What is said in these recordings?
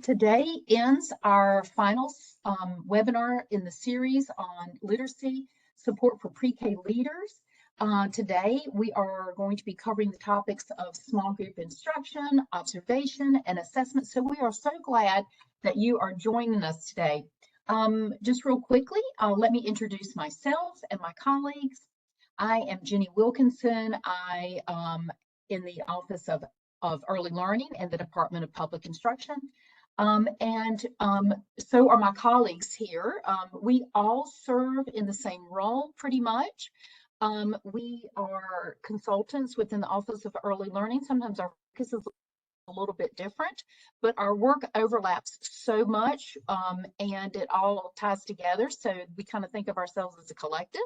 Today ends our final webinar in the series on literacy support for pre-K leaders. Today we are going to be covering the topics of small group instruction, observation, and assessment. So we are so glad that you are joining us today. Just real quickly, let me introduce myself and my colleagues. I am Jenny Wilkinson. I am in the Office of Early Learning in the Department of Public Instruction. So are my colleagues here. We all serve in the same role pretty much. We are consultants within the Office of Early Learning. Sometimes our focus is a little bit different, but our work overlaps so much and it all ties together. So we kind of think of ourselves as a collective.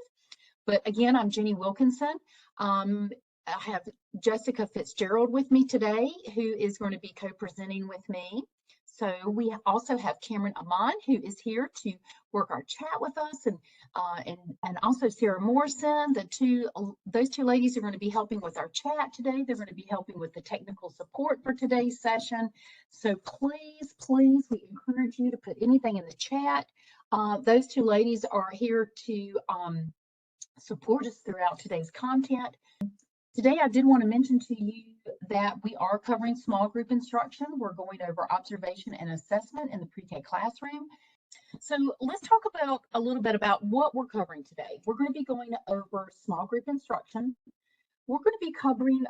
But again, I'm Jenny Wilkinson. I have Jessica Fitzgerald with me today, who is going to be co-presenting with me. So we also have Cameron Amon, who is here to work our chat with us, and also Sarah Morrison. Those two ladies are going to be helping with our chat today. They're going to be helping with the technical support for today's session. So please, we encourage you to put anything in the chat. Those two ladies are here to support us throughout today's content. Today, I did want to mention to you that we are covering small group instruction. We're going over observation and assessment in the pre-K classroom. So let's talk about a little bit about what we're covering today. We're going to be going over small group instruction. We're going to be covering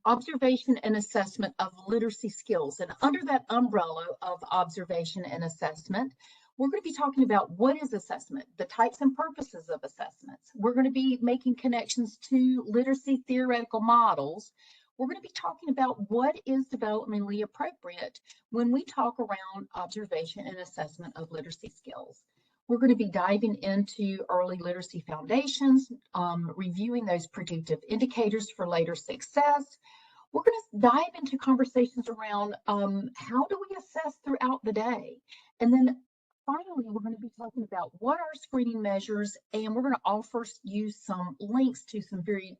observation and assessment of literacy skills. And under that umbrella of observation and assessment, we're going to be talking about what is assessment, the types and purposes of assessments. We're going to be making connections to literacy theoretical models. We're going to be talking about what is developmentally appropriate when we talk around observation and assessment of literacy skills. We're going to be diving into early literacy foundations, reviewing those predictive indicators for later success. We're going to dive into conversations around how do we assess throughout the day. And then finally, we're going to be talking about what are screening measures, and we're going to offer you some links to some very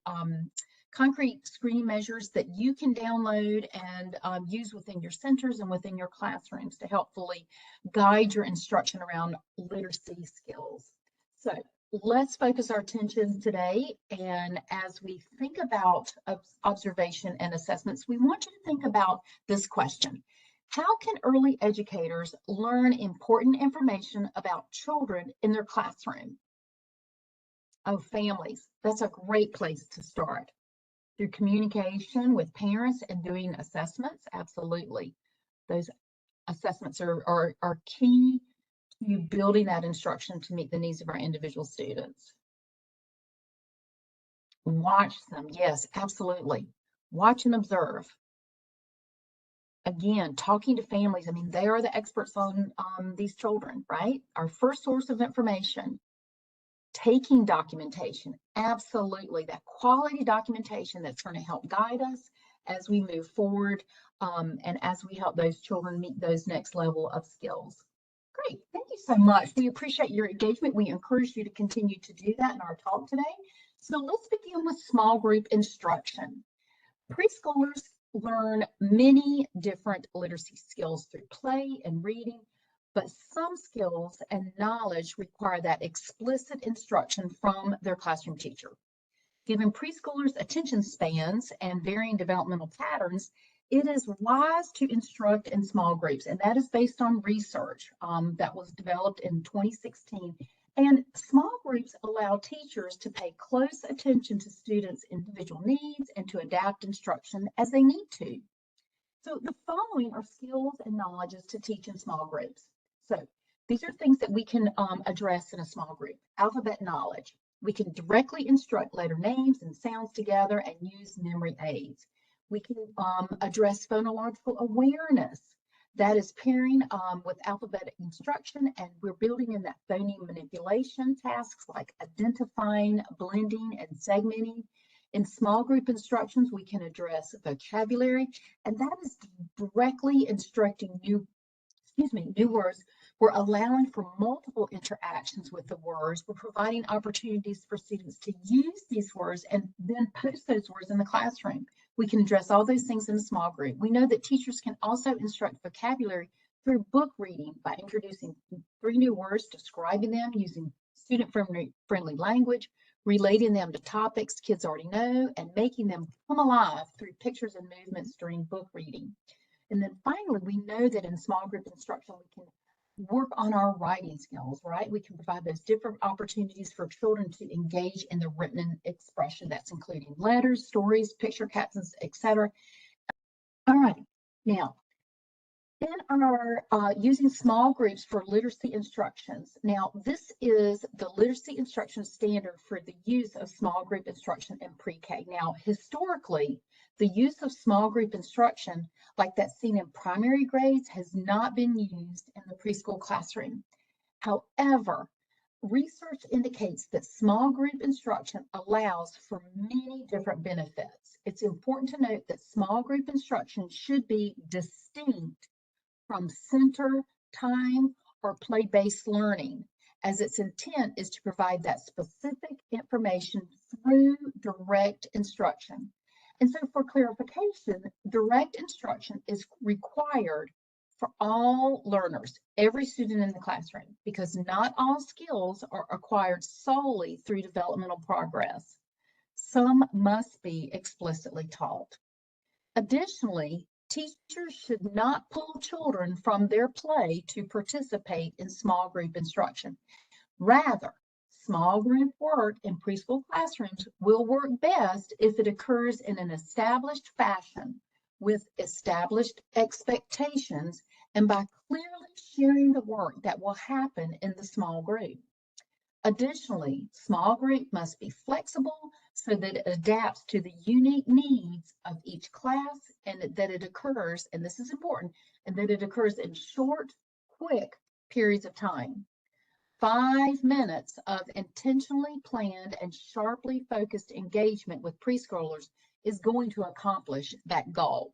concrete screening measures that you can download and use within your centers and within your classrooms to helpfully guide your instruction around literacy skills. So let's focus our attention today, and as we think about observation and assessments, we want you to think about this question. How can early educators learn important information about children in their classroom? Oh, families, that's a great place to start. Through communication with parents and doing assessments, absolutely. Those assessments are key to building that instruction to meet the needs of our individual students. Watch them, yes, absolutely. Watch and observe. Again, talking to families, I mean, they are the experts on these children, right? Our first source of information. Taking documentation, absolutely. That quality documentation that's going to help guide us as we move forward and as we help those children meet those next level of skills. Great, thank you so much. We appreciate your engagement. We encourage you to continue to do that in our talk today. So let's begin with small group instruction. Preschoolers learn many different literacy skills through play and reading, but some skills and knowledge require that explicit instruction from their classroom teacher. Given preschoolers' attention spans and varying developmental patterns, it is wise to instruct in small groups, and that is based on research that was developed in 2016. And small groups allow teachers to pay close attention to students' individual needs and to adapt instruction as they need to. So the following are skills and knowledges to teach in small groups. So these are things that we can address in a small group. Alphabet knowledge. We can directly instruct letter names and sounds together and use memory aids. We can address phonological awareness. That is pairing with alphabetic instruction, and we're building in that phoneme manipulation tasks like identifying, blending, and segmenting. In small group instructions, we can address vocabulary, and that is directly instructing new words. We're allowing for multiple interactions with the words. We're providing opportunities for students to use these words and then post those words in the classroom. We can address all those things in a small group. We know that teachers can also instruct vocabulary through book reading by introducing 3 new words, describing them using student-friendly language, relating them to topics kids already know, and making them come alive through pictures and movements during book reading. And then finally, we know that in small group instruction, we can work on our writing skills, right? We can provide those different opportunities for children to engage in the written expression. That's including letters, stories, picture captions, etc. All right, now, in our using small groups for literacy instructions. Now, this is the literacy instruction standard for the use of small group instruction in pre-K. Now, historically, the use of small group instruction, like that's seen in primary grades, has not been used in the preschool classroom. However, research indicates that small group instruction allows for many different benefits. It's important to note that small group instruction should be distinct from center, time, or play-based learning, as its intent is to provide that specific information through direct instruction. And so for clarification, direct instruction is required for all learners, every student in the classroom, because not all skills are acquired solely through developmental progress. Some must be explicitly taught. Additionally, teachers should not pull children from their play to participate in small group instruction. Rather, small group work in preschool classrooms will work best if it occurs in an established fashion with established expectations and by clearly sharing the work that will happen in the small group. Additionally, small group must be flexible so that it adapts to the unique needs of each class and that it occurs, and this is important, and that it occurs in short, quick periods of time. 5 minutes of intentionally planned and sharply focused engagement with preschoolers is going to accomplish that goal.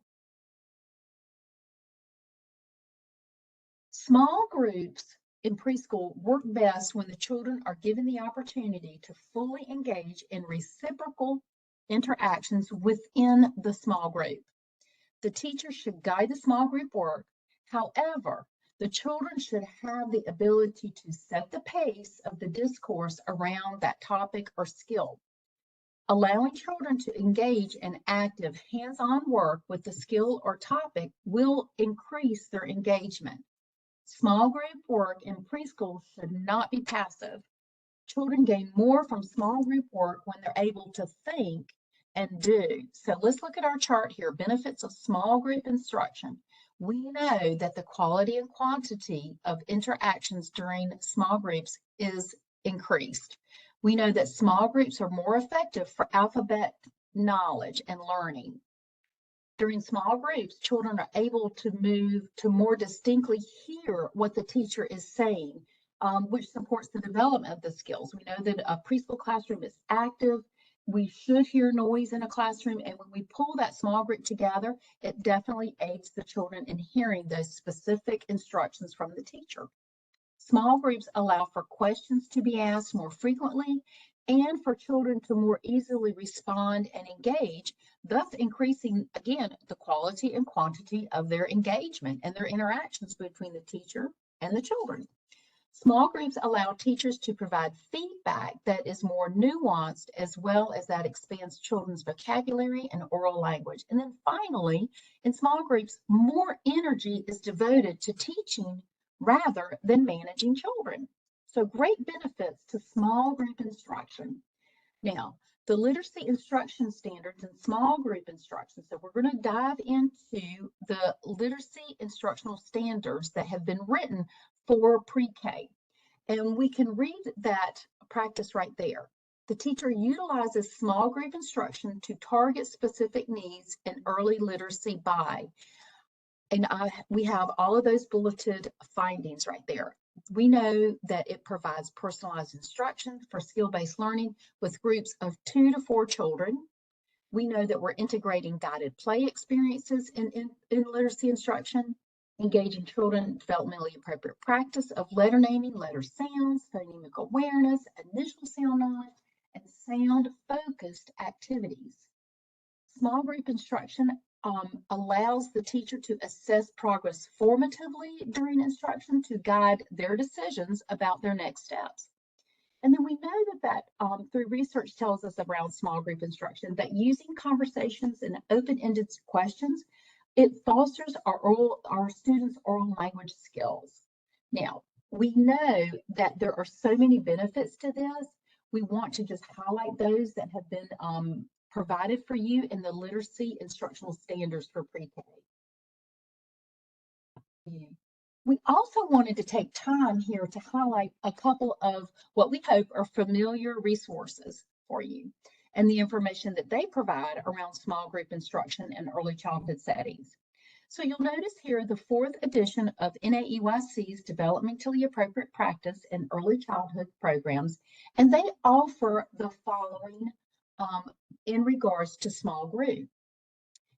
Small groups in preschool work best when the children are given the opportunity to fully engage in reciprocal interactions within the small group. The teacher should guide the small group work. However, the children should have the ability to set the pace of the discourse around that topic or skill. Allowing children to engage in active hands-on work with the skill or topic will increase their engagement. Small group work in preschool should not be passive. Children gain more from small group work when they're able to think and do. So let's look at our chart here, benefits of small group instruction. We know that the quality and quantity of interactions during small groups is increased. We know that small groups are more effective for alphabet knowledge and learning. During small groups, children are able to move to more distinctly hear what the teacher is saying, which supports the development of the skills. We know that a preschool classroom is active. We should hear noise in a classroom, and when we pull that small group together, it definitely aids the children in hearing those specific instructions from the teacher. Small groups allow for questions to be asked more frequently and for children to more easily respond and engage, thus increasing, again, the quality and quantity of their engagement and their interactions between the teacher and the children. Small groups allow teachers to provide feedback that is more nuanced, as well as that expands children's vocabulary and oral language. And then finally, in small groups, more energy is devoted to teaching rather than managing children. So great benefits to small group instruction. Now, the literacy instruction standards and small group instruction. So we're going to dive into the literacy instructional standards that have been written for pre-K. And we can read that practice right there. The teacher utilizes small group instruction to target specific needs in early literacy by, and we have all of those bulleted findings right there. We know that it provides personalized instruction for skill-based learning with groups of 2 to 4 children. We know that we're integrating guided play experiences in literacy instruction, engaging children in developmentally appropriate practice of letter naming, letter sounds, phonemic awareness, initial sound knowledge, and sound-focused activities. Small group instruction allows the teacher to assess progress formatively during instruction to guide their decisions about their next steps. And then we know that through research tells us around small group instruction that using conversations and open-ended questions, it fosters our students' oral language skills. Now, we know that there are so many benefits to this. We want to just highlight those that have been provided for you in the literacy instructional standards for pre-K. We also wanted to take time here to highlight a couple of what we hope are familiar resources for you and the information that they provide around small group instruction in early childhood settings. So you'll notice here the 4th edition of NAEYC's Developmentally Appropriate Practice in Early Childhood Programs, and they offer the following in regards to small group.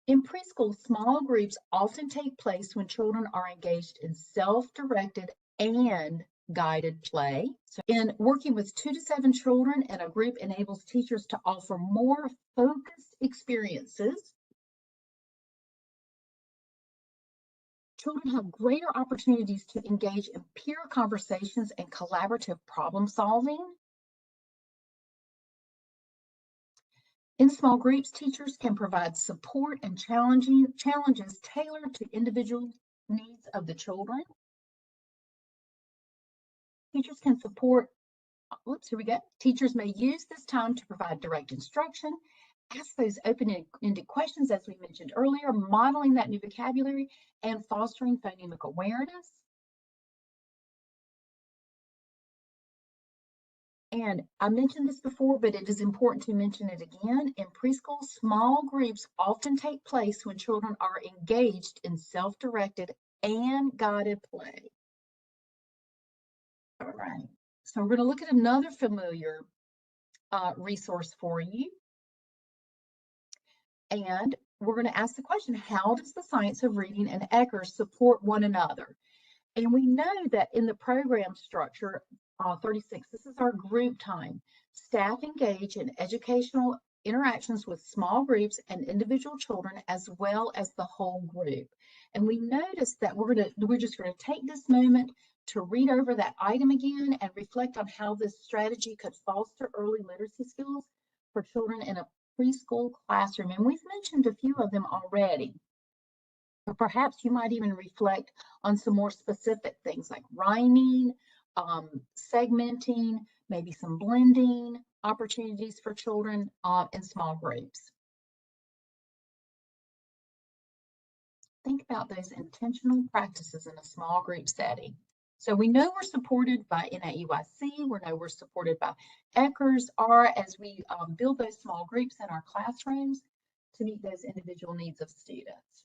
In preschool, small groups often take place when children are engaged in self-directed and guided play. So in working with 2 to 7 children in a group enables teachers to offer more focused experiences. Children have greater opportunities to engage in peer conversations and collaborative problem solving. In small groups, teachers can provide support and challenges tailored to individual needs of the children. Teachers can support, here we go. Teachers may use this time to provide direct instruction, ask those open-ended questions, as we mentioned earlier, modeling that new vocabulary and fostering phonemic awareness. And I mentioned this before, but it is important to mention it again. In preschool, small groups often take place when children are engaged in self-directed and guided play. All right, so we're going to look at another familiar resource for you. And we're going to ask the question, how does the science of reading and Eckers support one another? And we know that in the program structure, 36, this is our group time. Staff engage in educational interactions with small groups and individual children as well as the whole group. And we noticed that we're just going to take this moment to read over that item again and reflect on how this strategy could foster early literacy skills for children in a preschool classroom. And we've mentioned a few of them already. Or perhaps you might even reflect on some more specific things like rhyming, segmenting, maybe some blending opportunities for children in small groups. Think about those intentional practices in a small group setting. So we know we're supported by NAEYC, we know we're supported by Eckers, as we build those small groups in our classrooms to meet those individual needs of students.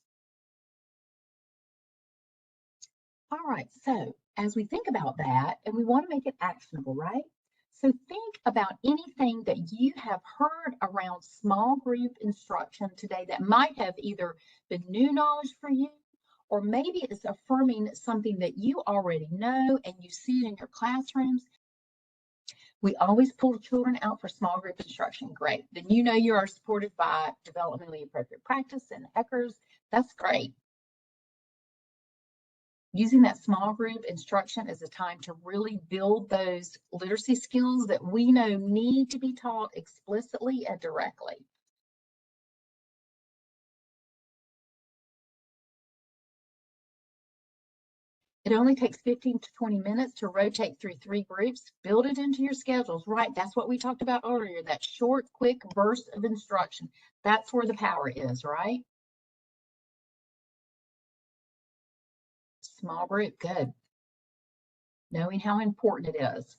All right, so as we think about that, and we want to make it actionable, right? So think about anything that you have heard around small group instruction today that might have either been new knowledge for you, or maybe it's affirming something that you already know and you see it in your classrooms. We always pull children out for small group instruction. Great. Then you know you are supported by developmentally appropriate practice and Eckers. That's great. Using that small group instruction as a time to really build those literacy skills that we know need to be taught explicitly and directly. It only takes 15 to 20 minutes to rotate through 3 groups. Build it into your schedules, right? That's what we talked about earlier, that short, quick burst of instruction. That's where the power is, right? Small group, good. Knowing how important it is.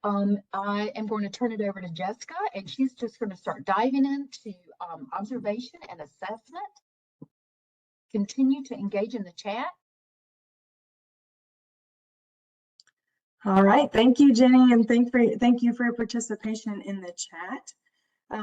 I am going to turn it over to Jessica, and she's just going to start diving into observation and assessment. Continue to engage in the chat. All right, thank you, Jenny, and thank you for your participation in the chat.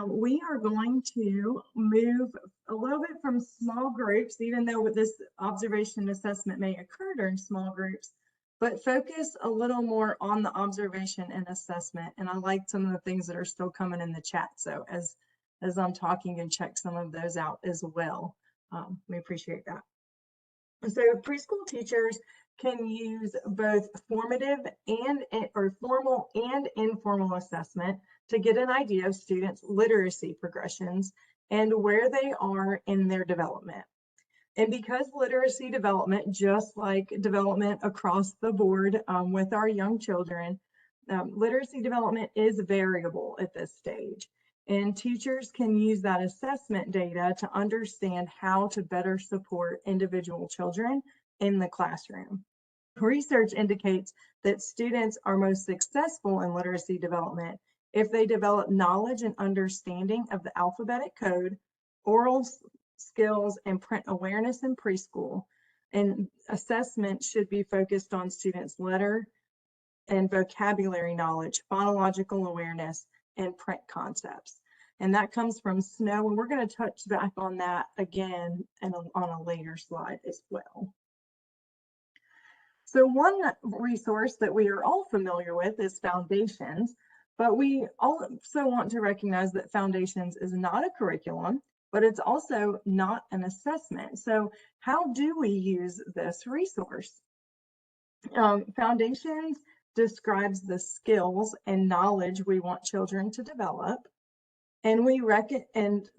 We are going to move a little bit from small groups, even though with this observation and assessment may occur during small groups, but focus a little more on the observation and assessment. And I like some of the things that are still coming in the chat. So as as I'm talking and check some of those out as well. We appreciate that. So preschool teachers can use both formative or formal and informal assessment to get an idea of students' literacy progressions and where they are in their development. And because literacy development, just like development across the board with our young children, literacy development is variable at this stage. And teachers can use that assessment data to understand how to better support individual children in the classroom. Research indicates that students are most successful in literacy development if they develop knowledge and understanding of the alphabetic code, oral skills, and print awareness in preschool. And assessment should be focused on students' letter and vocabulary knowledge, phonological awareness, and print concepts. And that comes from Snow, and we're going to touch back on that again and on a later slide as well. So one resource that we are all familiar with is Foundations, but we also want to recognize that Foundations is not a curriculum, but it's also not an assessment. So how do we use this resource? Foundations describes the skills and knowledge we want children to develop, and we recommend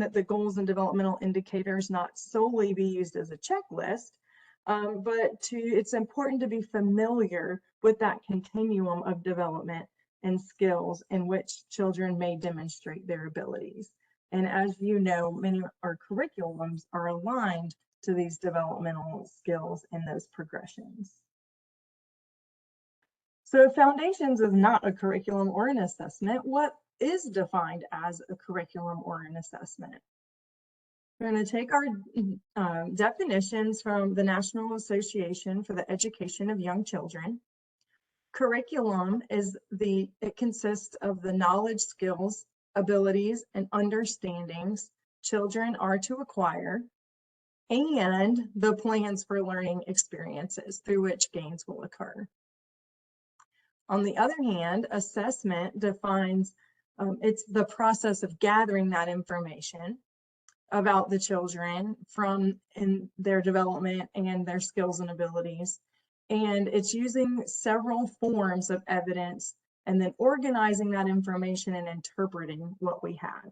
that the goals and developmental indicators not solely be used as a checklist, but it's important to be familiar with that continuum of development and skills in which children may demonstrate their abilities. And as you know, many of our curriculums are aligned to these developmental skills and those progressions. So Foundations is not a curriculum or an assessment. What is defined as a curriculum or an assessment? We're going to take our definitions from the National Association for the Education of Young Children. Curriculum it consists of the knowledge, skills, abilities, and understandings children are to acquire, and the plans for learning experiences through which gains will occur. On the other hand, assessment defines it's the process of gathering that information about the children in their development and their skills and abilities. And it's using several forms of evidence and then organizing that information and interpreting what we have.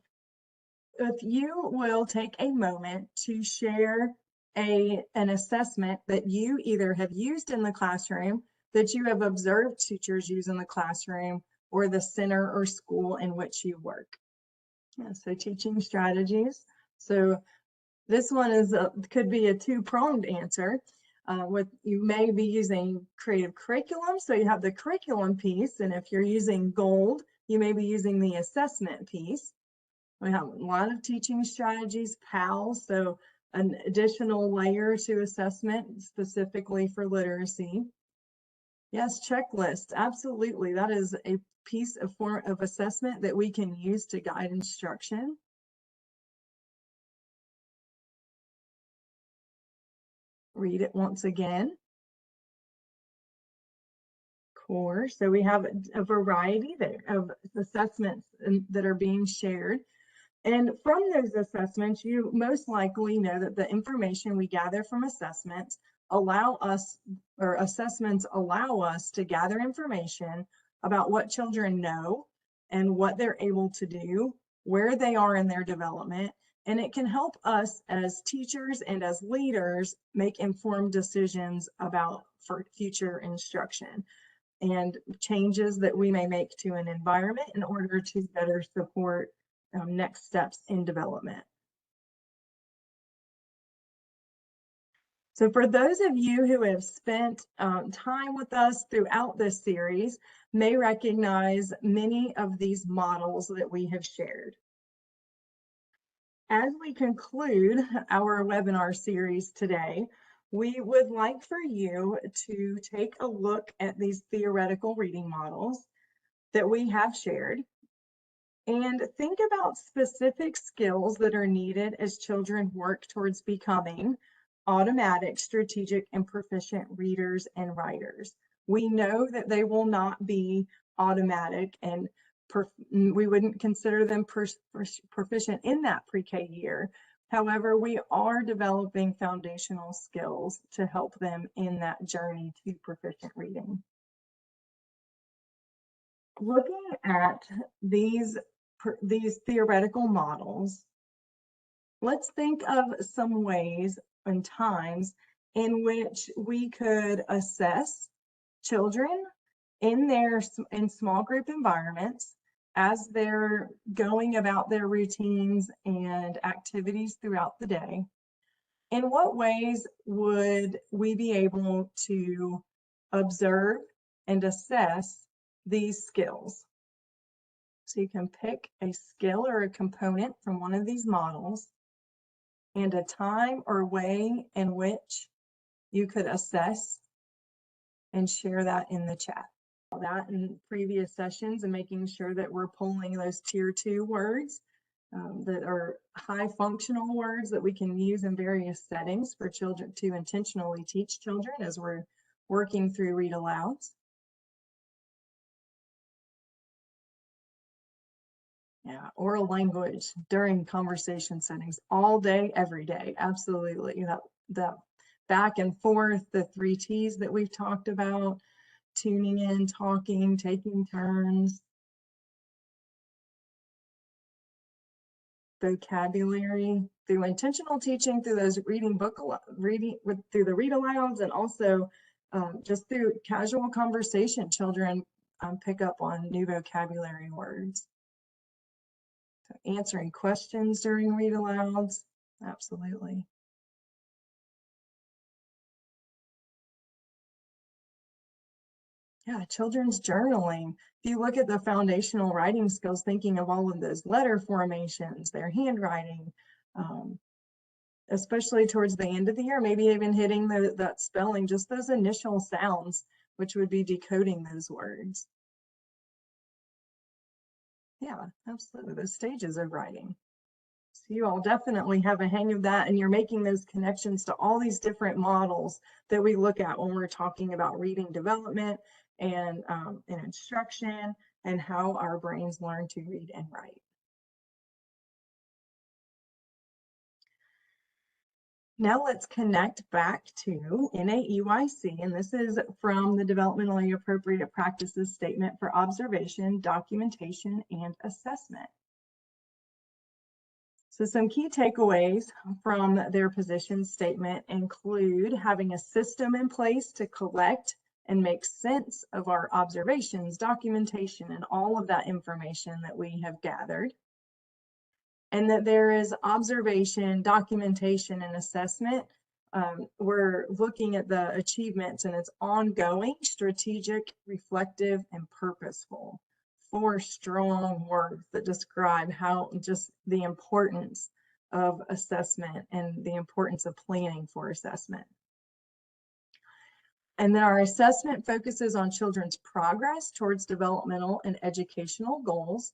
If you will take a moment to share an assessment that you either have used in the classroom, that you have observed teachers use in the classroom, or the center or school in which you work. Yeah, so teaching strategies. So this one could be a two-pronged answer. You may be using creative curriculum, so you have the curriculum piece, and if you're using GOLD, you may be using the assessment piece. We have a lot of teaching strategies, PALS, so an additional layer to assessment specifically for literacy. Yes, checklist, absolutely. That is a piece of form of assessment that we can use to guide instruction. Read it once again. Core. So we have a variety there of assessments that are being shared. And from those assessments, you most likely know that the information we gather from assessments allow us to gather information about what children know and what they're able to do, where they are in their development, and it can help us as teachers and as leaders make informed decisions about for future instruction and changes that we may make to an environment in order to better support next steps in development. So for those of you who have spent time with us throughout this series, may recognize many of these models that we have shared. As we conclude our webinar series today, we would like for you to take a look at these theoretical reading models that we have shared and think about specific skills that are needed as children work towards becoming automatic, strategic, and proficient readers and writers. We know that they will not be automatic and we wouldn't consider them proficient in that pre-K year. However, we are developing foundational skills to help them in that journey to proficient reading. Looking at these theoretical models, let's think of some ways and times in which we could assess children in small group environments as they're going about their routines and activities throughout the day. In what ways would we be able to observe and assess these skills? So you can pick a skill or a component from one of these models and a time or way in which you could assess and share that in the chat. That in previous sessions and making sure that we're pulling those tier 2 words that are high functional words that we can use in various settings for children to intentionally teach children as we're working through read alouds. Yeah, oral language during conversation settings all day, every day. Absolutely. That back and forth, the 3 T's that we've talked about, tuning in, talking, taking turns. Vocabulary through intentional teaching, through those through the read alouds, and also just through casual conversation, children pick up on new vocabulary words. So answering questions during read alouds, absolutely. Yeah, children's journaling. If you look at the foundational writing skills, thinking of all of those letter formations, their handwriting, especially towards the end of the year, maybe even hitting that spelling, just those initial sounds, which would be decoding those words. Yeah, absolutely, the stages of writing. So you all definitely have a hang of that, and you're making those connections to all these different models that we look at when we're talking about reading development and instruction and how our brains learn to read and write. Now let's connect back to NAEYC, and this is from the Developmentally Appropriate Practices Statement for Observation, Documentation, and Assessment. So some key takeaways from their position statement include having a system in place to collect and make sense of our observations, documentation, and all of that information that we have gathered. And that there is observation, documentation, and assessment. We're looking at the achievements, and it's ongoing, strategic, reflective, and purposeful. 4 strong words that describe how just the importance of assessment and the importance of planning for assessment. And then our assessment focuses on children's progress towards developmental and educational goals.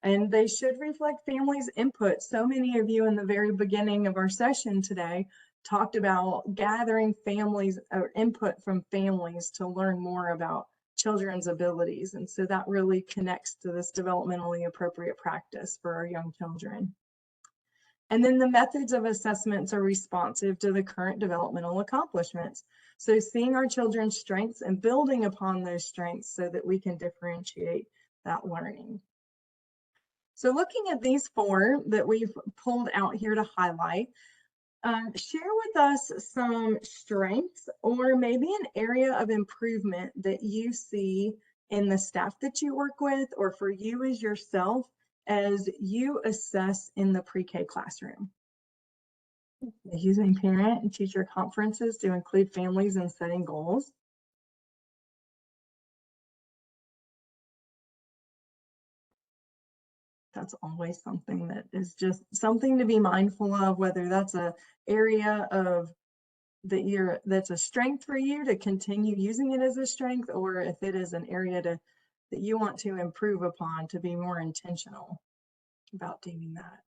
And they should reflect families' input. So many of you in the very beginning of our session today talked about gathering families or input from families to learn more about children's abilities. And so that really connects to this developmentally appropriate practice for our young children. And then the methods of assessments are responsive to the current developmental accomplishments. So seeing our children's strengths and building upon those strengths so that we can differentiate that learning. So looking at these 4 that we've pulled out here to highlight, share with us some strengths or maybe an area of improvement that you see in the staff that you work with or for you as yourself as you assess in the pre-K classroom. Using parent and teacher conferences to include families in setting goals. That's always something that is just something to be mindful of, whether that's an area of that's a strength for you to continue using it as a strength, or if it is an area that you want to improve upon to be more intentional about doing that.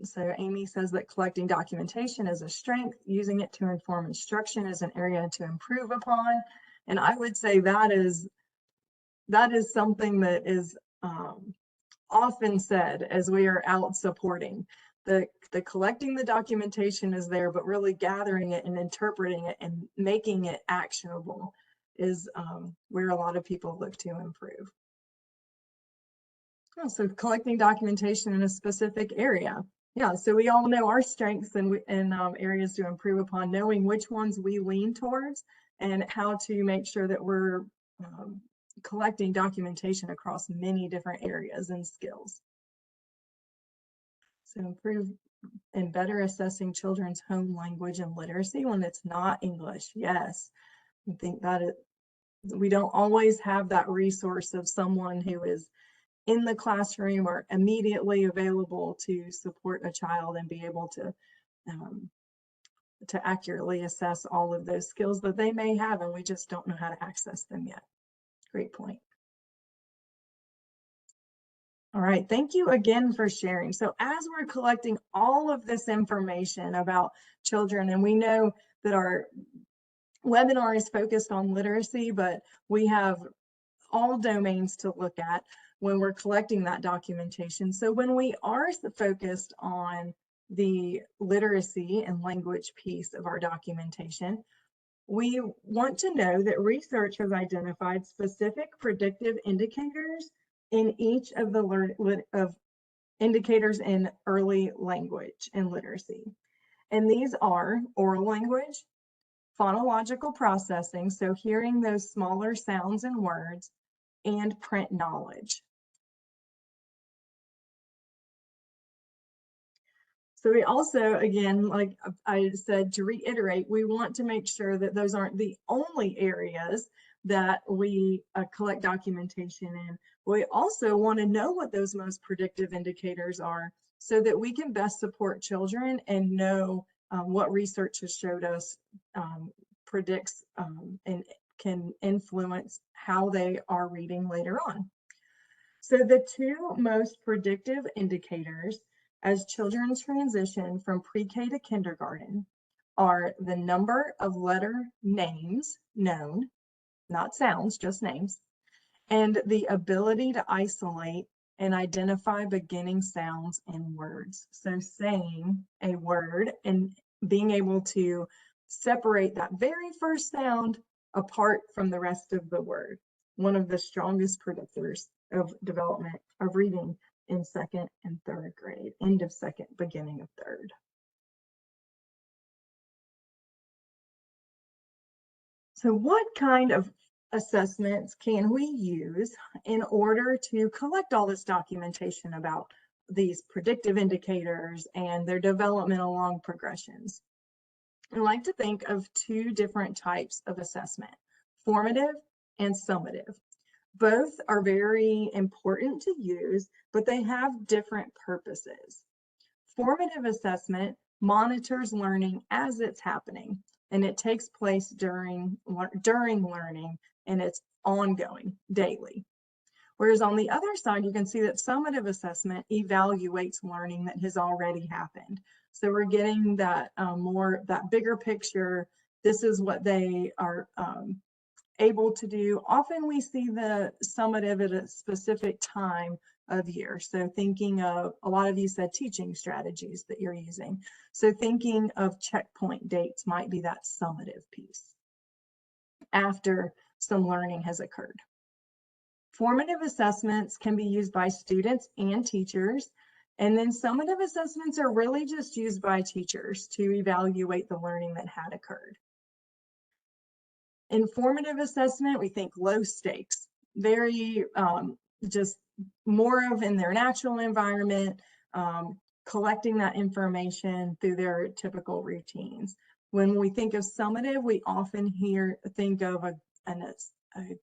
So Amy says that collecting documentation is a strength, using it to inform instruction is an area to improve upon. And I would say that is that is something that is often said as we are out supporting. The collecting the documentation is there, but really gathering it and interpreting it and making it actionable is where a lot of people look to improve. Oh, so collecting documentation in a specific area. Yeah, so we all know our strengths and areas to improve upon, knowing which ones we lean towards and how to make sure that we're collecting documentation across many different areas and skills. So improve and better assessing children's home language and literacy when it's not English. Yes, I think that we don't always have that resource of someone who is in the classroom or immediately available to support a child and be able to accurately assess all of those skills that they may have, and we just don't know how to access them yet. Great point. All right, thank you again for sharing. So as we're collecting all of this information about children, and we know that our webinar is focused on literacy, but we have all domains to look at when we're collecting that documentation. So when we are focused on the literacy and language piece of our documentation, we want to know that research has identified specific predictive indicators in each of the indicators in early language and literacy. And these are oral language, phonological processing, so hearing those smaller sounds and words, and print knowledge. So we also, again, like I said, to reiterate, we want to make sure that those aren't the only areas that we collect documentation in. We also want to know what those most predictive indicators are so that we can best support children and know what research has showed us predicts and can influence how they are reading later on. So the two most predictive indicators as children transition from pre-K to kindergarten are the number of letter names known, not sounds, just names, and the ability to isolate and identify beginning sounds in words. So saying a word and being able to separate that very first sound apart from the rest of the word. One of the strongest predictors of development of reading in second and third grade, end of second, beginning of third. So what kind of assessments can we use in order to collect all this documentation about these predictive indicators and their development along progressions? I like to think of two different types of assessment, formative and summative. Both are very important to use, but they have different purposes. Formative assessment monitors learning as it's happening, and it takes place during learning, and it's ongoing daily. Whereas on the other side, you can see that summative assessment evaluates learning that has already happened. So we're getting that that bigger picture. This is what they are able to do. Often we see the summative at a specific time of year. So thinking of, a lot of you said teaching strategies that you're using. So thinking of checkpoint dates might be that summative piece after some learning has occurred. Formative assessments can be used by students and teachers. And then summative assessments are really just used by teachers to evaluate the learning that had occurred. In formative assessment, we think low stakes, very just more of in their natural environment, collecting that information through their typical routines. When we think of summative, we often think of a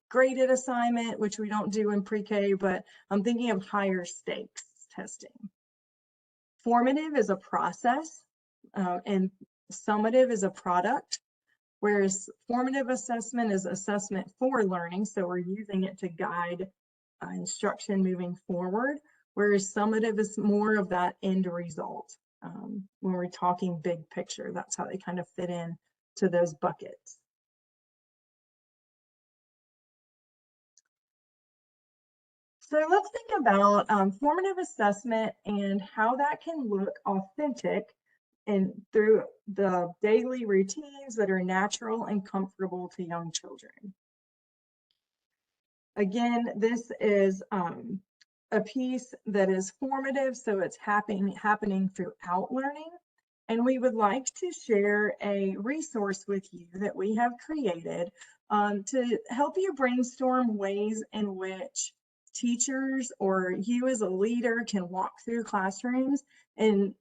graded assignment, which we don't do in pre-K, but I'm thinking of higher stakes testing. Formative is a process, and summative is a product. Whereas formative assessment is assessment for learning, so we're using it to guide instruction moving forward, whereas summative is more of that end result. When we're talking big picture, that's how they kind of fit in to those buckets. So let's think about formative assessment and how that can look authentic and through the daily routines that are natural and comfortable to young children. Again, this is a piece that is formative, so it's happening throughout learning. And we would like to share a resource with you that we have created to help you brainstorm ways in which teachers or you as a leader can walk through classrooms and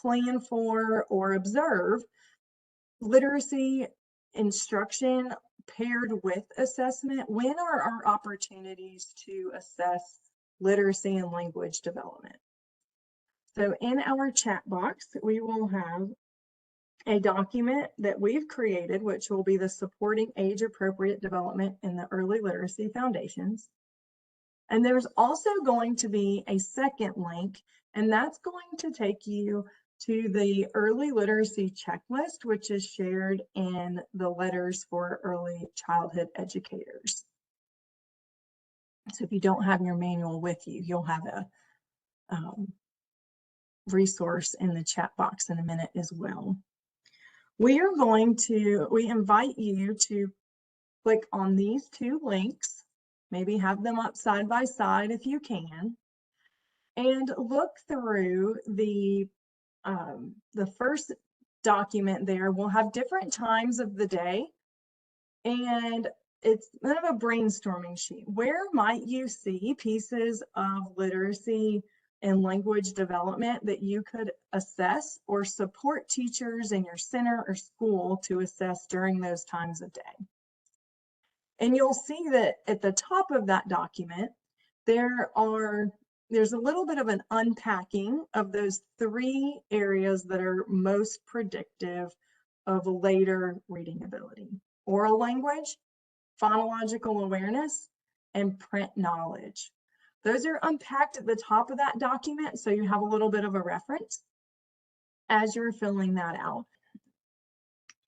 plan for or observe literacy instruction paired with assessment. When are our opportunities to assess literacy and language development? So in our chat box, we will have a document that we've created, which will be the supporting age-appropriate development in the early literacy foundations. And there's also going to be a second link, and that's going to take you to the early literacy checklist, which is shared in the letters for early childhood educators. So if you don't have your manual with you, you'll have a resource in the chat box in a minute as well. We invite you to click on these two links, maybe have them up side by side if you can, and look through the first document there. Will have different times of the day, and it's kind of a brainstorming sheet. Where might you see pieces of literacy and language development that you could assess or support teachers in your center or school to assess during those times of day? And you'll see that at the top of that document, there's a little bit of an unpacking of those three areas that are most predictive of later reading ability: oral language, phonological awareness, and print knowledge. Those are unpacked at the top of that document, so you have a little bit of a reference as you're filling that out.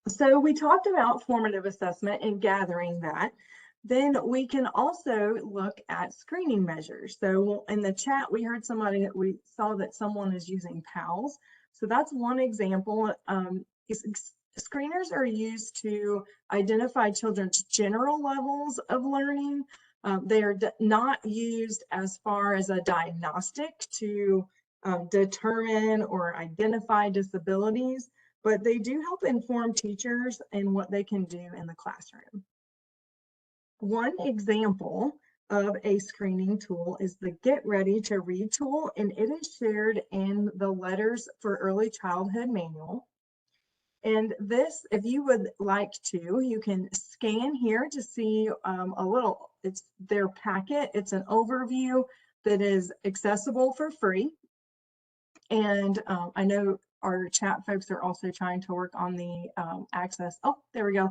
So we talked about formative assessment and gathering that. Then we can also look at screening measures. So in the chat, we heard we saw that someone is using PALS. So that's one example. Screeners are used to identify children's general levels of learning. They are not used as far as a diagnostic to determine or identify disabilities, but they do help inform teachers in what they can do in the classroom. One example of a screening tool is the Get Ready to Read tool, and it is shared in the Letters for Early Childhood manual. And this, if you would like to, you can scan here to see it's their packet. It's an overview that is accessible for free. And I know our chat folks are also trying to work on the access. Oh, there we go.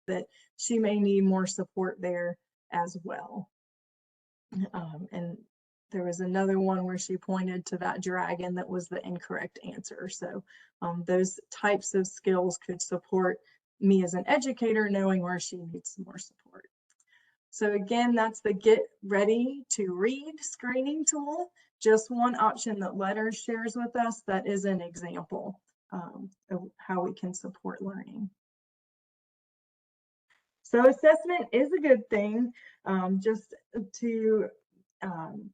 that she may need more support there as well. And there was another one where she pointed to that dragon that was the incorrect answer. So those types of skills could support me as an educator knowing where she needs some more support. So again, that's the Get Ready to Read screening tool. Just one option that Letters shares with us that is an example of how we can support learning. So assessment is a good thing, just to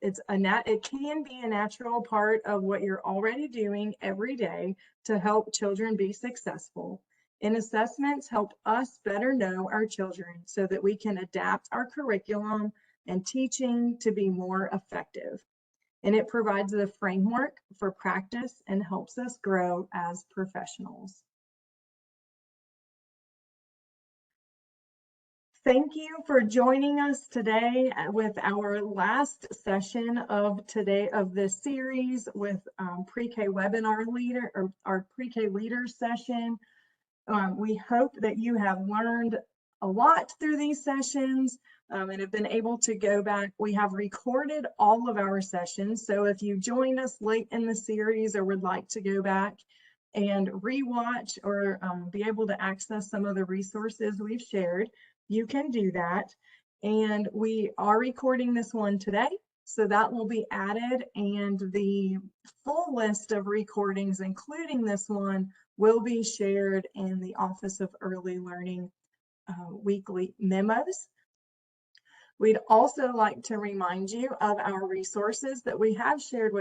it can be a natural part of what you're already doing every day to help children be successful. And assessments help us better know our children so that we can adapt our curriculum and teaching to be more effective. And it provides a framework for practice and helps us grow as professionals. Thank you for joining us today with our last session of this series with Pre-K webinar leader, or our Pre-K leaders session. We hope that you have learned a lot through these sessions and have been able to go back. We have recorded all of our sessions, so if you joined us late in the series or would like to go back and rewatch or be able to access some of the resources we've shared, you can do that. And we are recording this one today, so that will be added, and the full list of recordings, including this one, will be shared in the Office of Early Learning weekly memos. We'd also like to remind you of our resources that we have shared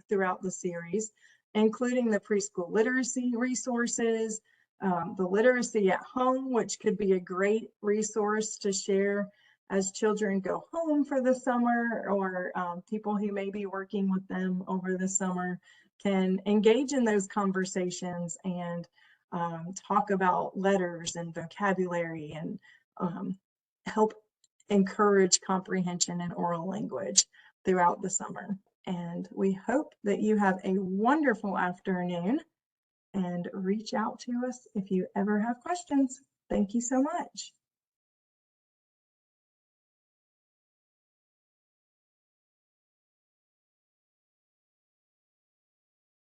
throughout the series, including the preschool literacy resources, the literacy at home, which could be a great resource to share as children go home for the summer, or people who may be working with them over the summer can engage in those conversations and talk about letters and vocabulary and help encourage comprehension in oral language throughout the summer. And we hope that you have a wonderful afternoon, and reach out to us if you ever have questions. Thank you so much.